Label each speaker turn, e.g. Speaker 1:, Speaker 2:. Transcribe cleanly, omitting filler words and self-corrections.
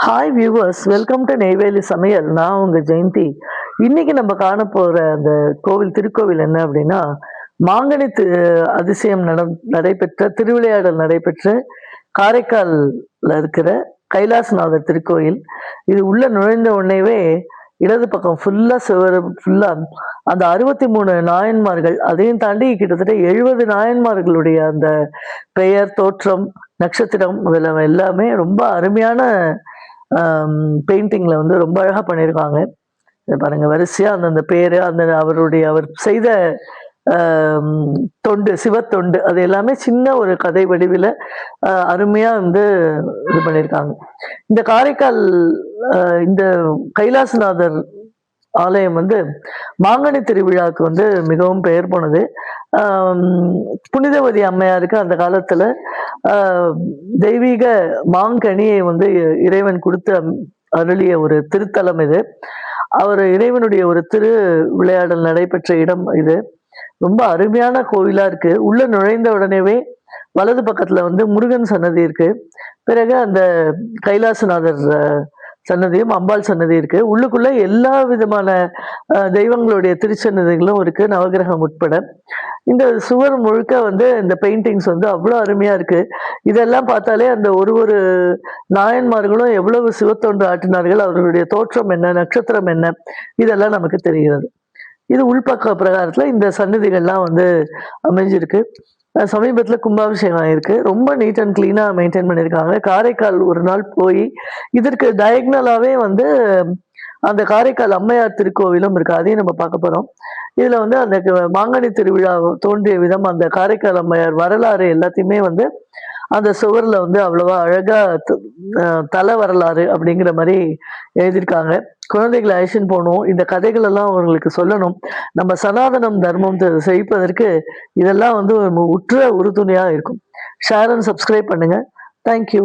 Speaker 1: Hi viewers, welcome to Neyveli சமையல். நான் உங்க ஜெயந்தி. இன்னைக்கு நம்ம காண போற அந்த திருக்கோவில் என்ன அப்படின்னா, மாங்கனி அதிசயம் நடைபெற்ற திருவிளையாடல் நடைபெற்ற காரைக்கால்ல இருக்கிற கைலாசநாதர் திருக்கோயில். இது உள்ள நுழைந்த உடனேவே இடது பக்கம் ஃபுல்லா சுவர் ஃபுல்லா அந்த 63 நாயன்மார்கள், அதையும் தாண்டி கிட்டத்தட்ட 70 நாயன்மார்களுடைய அந்த பெயர், தோற்றம், நட்சத்திரம் முதல்ல எல்லாமே ரொம்ப அருமையான பெயிண்டிங்ல வந்து ரொம்ப அழகா பண்ணியிருக்காங்க. பாருங்க, வரிசையா அந்தந்த பேரு, அவர் செய்த தொண்டு, சிவத்தொண்டு, அது எல்லாமே சின்ன ஒரு கதை வடிவில் அருமையா வந்து இது பண்ணியிருக்காங்க. இந்த காரைக்கால் இந்த கைலாசநாதர் ஆலயம் வந்து மாங்கனி திருவிழாவுக்கு வந்து மிகவும் பெயர் போனது. புனிதவதி அம்மையாருக்கு அந்த காலத்துல தெய்வீக மாங்கனியை வந்து இறைவன் கொடுத்து அருளிய ஒரு திருத்தலம் இது. இறைவனுடைய ஒரு விளையாடல் நடைபெற்ற இடம் இது. ரொம்ப அருமையான கோவிலா இருக்கு. உள்ள நுழைந்த உடனேவே வலது பக்கத்துல வந்து முருகன் சன்னதி இருக்கு. பிறகு அந்த கைலாசநாதர் சன்னதியும் அம்பாள் சன்னதி இருக்கு. உள்ளுக்குள்ள எல்லா விதமான தெய்வங்களுடைய திருச்சன்னதிகளும் இருக்கு, நவகிரகம் உட்பட. இந்த சுவர் முழுக்க வந்து இந்த பெயிண்டிங்ஸ் வந்து அவ்வளோ அருமையா இருக்கு. இதெல்லாம் பார்த்தாலே அந்த ஒரு நாயன்மார்களும் எவ்வளவு சிவத்தொண்டு ஆற்றினார்கள், அவர்களுடைய தோற்றம் என்ன, நட்சத்திரம் என்ன, இதெல்லாம் நமக்கு தெரிகிறது. இது உள்பக்க பிரகாரத்துல இந்த சன்னதிகள்லாம் வந்து அமைஞ்சிருக்கு. சமீபத்துல கும்பாபிஷேகம் ஆயிருக்கு. ரொம்ப நீட் அண்ட் கிளீனா மெயின்டைன் பண்ணியிருக்காங்க. காரைக்கால் ஒரு நாள் போய் இதற்கு டயக்னலாவே வந்து அந்த காரைக்கால் அம்மையார் திருக்கோவிலும் இருக்கு. அதையும் நம்ம பார்க்க போறோம். இதுல வந்து அந்த மாங்கனி திருவிழா தோன்றிய விதம், அந்த காரைக்கால் அம்மையார் வரலாறு எல்லாத்தையுமே வந்து அந்த சுவர்ல வந்து அவ்வளவா அழகா தல வரலாறு அப்படிங்கிற மாதிரி எழுதியிருக்காங்க. குழந்தைகளை அழைச்சின்னு போகணும், இந்த கதைகள் எல்லாம் அவங்களுக்கு சொல்லணும். நம்ம சனாதனம் தர்மம் செய்ப்பதற்கு இதெல்லாம் வந்து உற்ற உறுதுணையா இருக்கும். ஷேர் அண்ட் சப்ஸ்கிரைப் பண்ணுங்க. தேங்க்யூ.